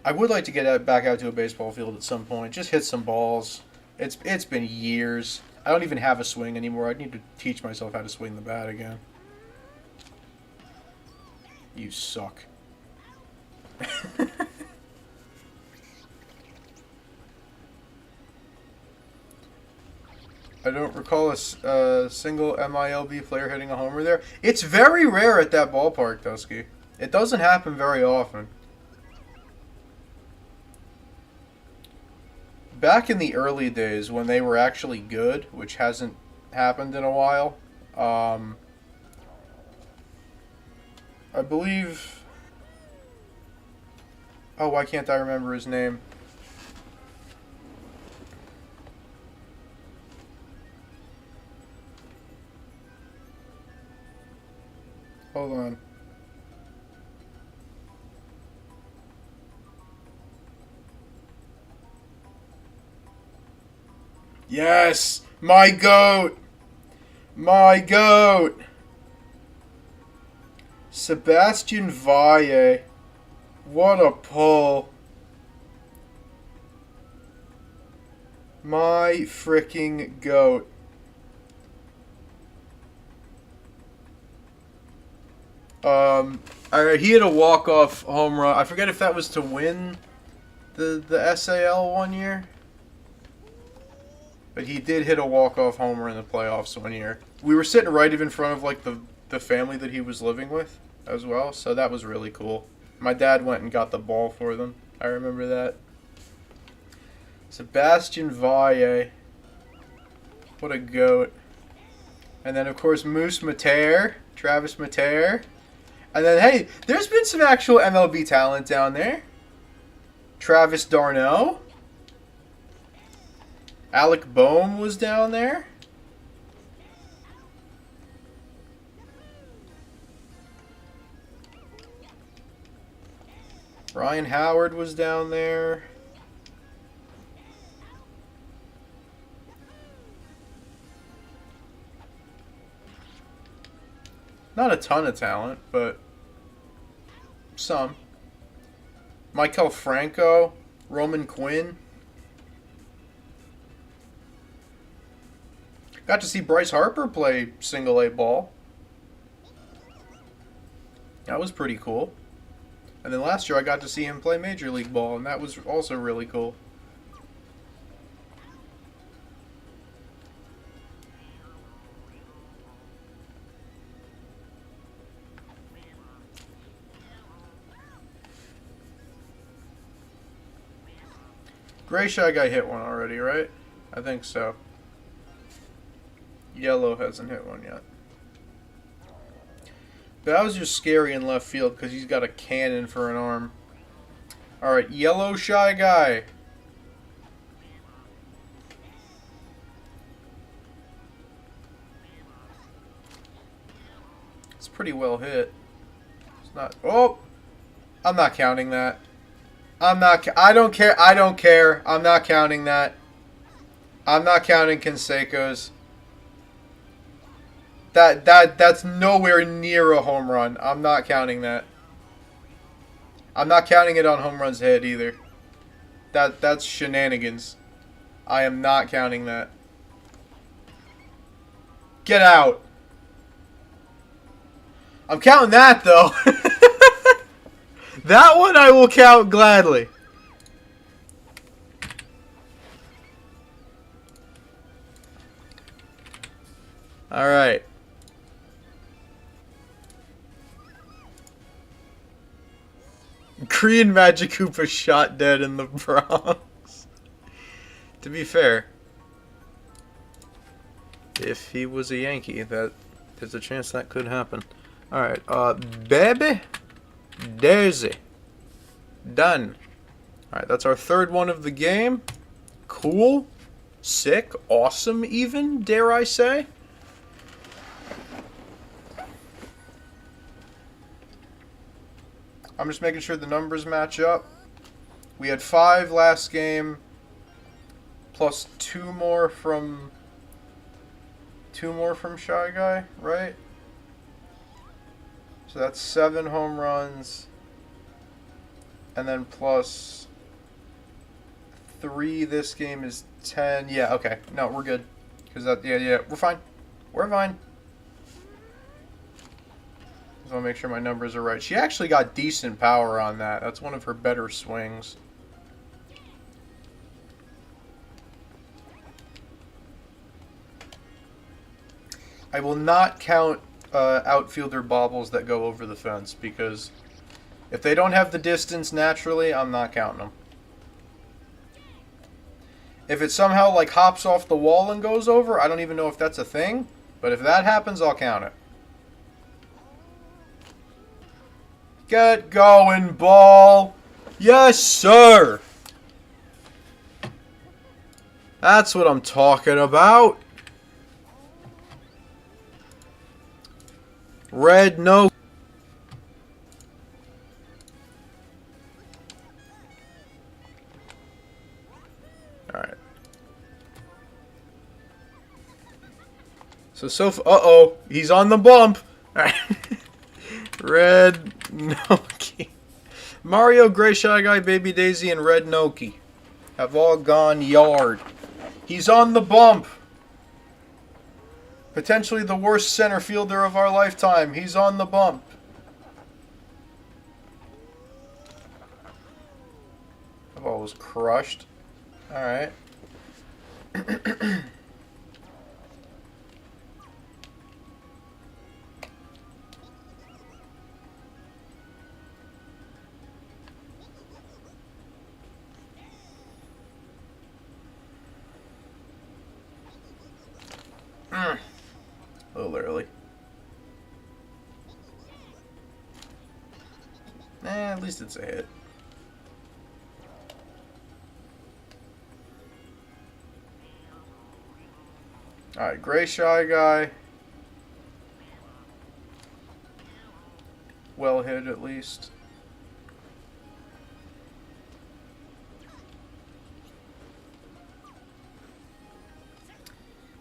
Speaker 1: I would like to get back out to a baseball field at some point. Just hit some balls. It's been years. I don't even have a swing anymore. I need to teach myself how to swing the bat again. You suck. I don't recall a single MILB player hitting a homer there. It's very rare at that ballpark, Dusky. It doesn't happen very often. Back in the early days when they were actually good, which hasn't happened in a while, I believe... Oh, why can't I remember his name? Hold on. Yes! My goat! My goat! Sebastian Valle. What a pull. My freaking goat. He had a walk-off home run. I forget if that was to win the SAL one year. But he did hit a walk-off homer in the playoffs one year. We were sitting right in front of like the family that he was living with as well, so that was really cool. My dad went and got the ball for them. I remember that. Sebastian Valle. What a goat. And then, of course, Moose Mater. Travis Mater. And then, hey, there's been some actual MLB talent down there. Travis d'Arnaud. Alec Boehm was down there. Ryan Howard was down there. Not a ton of talent, but some. Michael Franco, Roman Quinn. Got to see Bryce Harper play single A ball. That was pretty cool. And then last year I got to see him play Major League Ball, and that was also really cool. Gray Shy Guy hit one already, right? I think so. Yellow hasn't hit one yet. But that was just scary in left field because he's got a cannon for an arm. Alright, Yellow Shy Guy. It's pretty well hit. It's not... Oh! I'm not counting that. I don't care. I don't care. I'm not counting that. I'm not counting Canseco's. That's nowhere near a home run. I'm not counting that. I'm not counting it on home run's head either. That's shenanigans. I am not counting that. Get out. I'm counting that though. That one I will count gladly. All right. Korean Magikoopa shot dead in the Bronx. To be fair, if he was a Yankee, there's a chance that could happen. All right, baby, Daisy, done. All right, that's our third one of the game. Cool, sick, awesome, even dare I say. I'm just making sure the numbers match up. We had 5 last game, plus 2 more from Shy Guy, right? So that's 7 home runs, and then plus 3 this game is 10. Yeah, okay. No, we're good. Because yeah, we're fine. We're fine. Just want to make sure my numbers are right. She actually got decent power on that. That's one of her better swings. I will not count outfielder bobbles that go over the fence because if they don't have the distance naturally, I'm not counting them. If it somehow like hops off the wall and goes over, I don't even know if that's a thing. But if that happens, I'll count it. Get going, ball. Yes, sir. That's what I'm talking about. Red, no. Alright. Uh-oh. He's on the bump. Alright. Red Noki. Mario, Gray Shy Guy, Baby Daisy, and Red Noki have all gone yard. He's on the bump. Potentially the worst center fielder of our lifetime. He's on the bump. The ball was crushed. Alright. A little early. At least it's a hit. Alright, Gray Shy Guy. Well hit at least.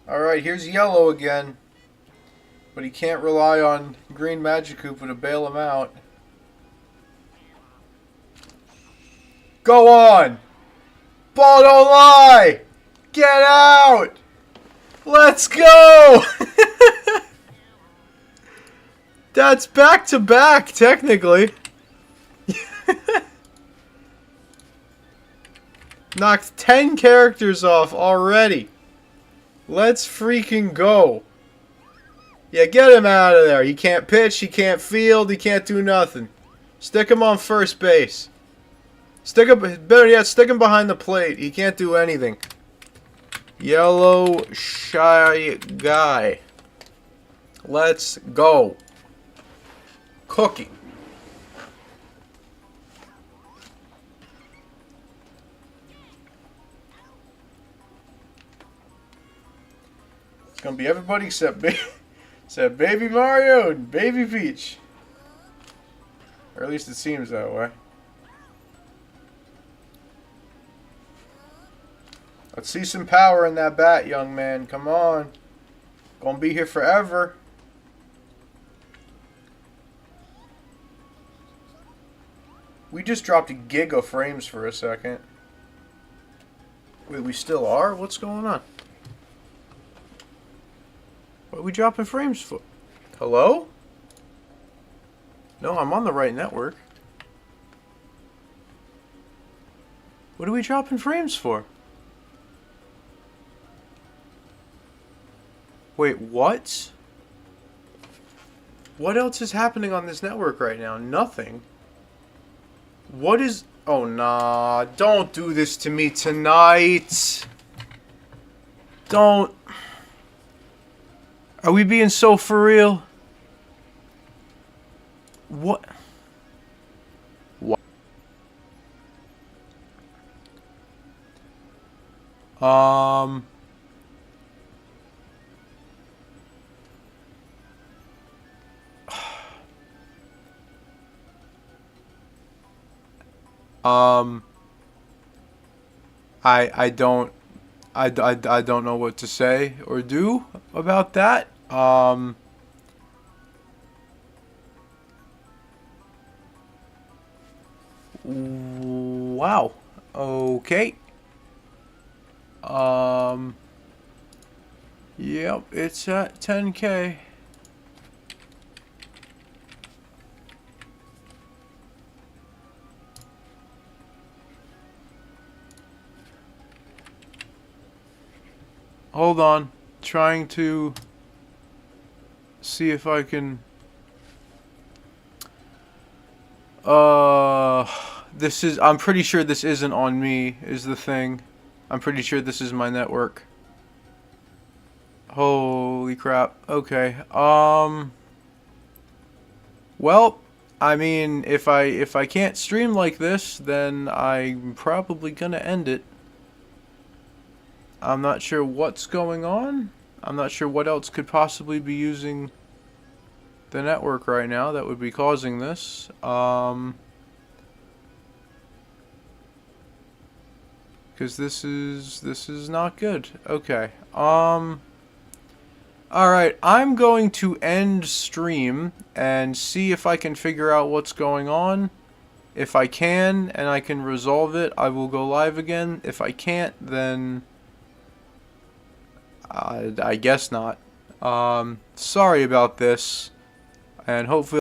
Speaker 1: Alright, here's Yellow again. But he can't rely on Green Magikoopa to bail him out. Go on! Ball don't lie! Get out! Let's go! That's back to back, technically. Knocked 10 characters off already. Let's freaking go. Yeah, get him out of there. He can't pitch, he can't field, he can't do nothing. Stick him on first base. Stick him, better yet, stick him behind the plate. He can't do anything. Yellow shy guy. Let's go. Cooking. It's gonna be everybody except Baby Mario and Baby Peach. Or at least it seems that way. Let's see some power in that bat, young man. Come on. Gonna be here forever. We just dropped a giga frames for a second. Wait, we still are? What's going on? What are we dropping frames for? Hello? No, I'm on the right network. What are we dropping frames for? Wait, what? What else is happening on this network right now? Nothing. What is... Oh, nah. Don't do this to me tonight. Don't. Are we being so for real? What? What? I don't know what to say or do about that. Wow. Okay. Yep, it's at 10K. Hold on. Trying to see if I can... This is... I'm pretty sure this isn't on me, is the thing. I'm pretty sure this is my network. Holy crap. Okay. Well, I mean, if I can't stream like this, then I'm probably gonna end it. I'm not sure what's going on. I'm not sure what else could possibly be using the network right now that would be causing this. Because this is not good. Okay. Alright, I'm going to end stream and see if I can figure out what's going on. If I can and I can resolve it, I will go live again. If I can't, then I guess not. Sorry about this, and hopefully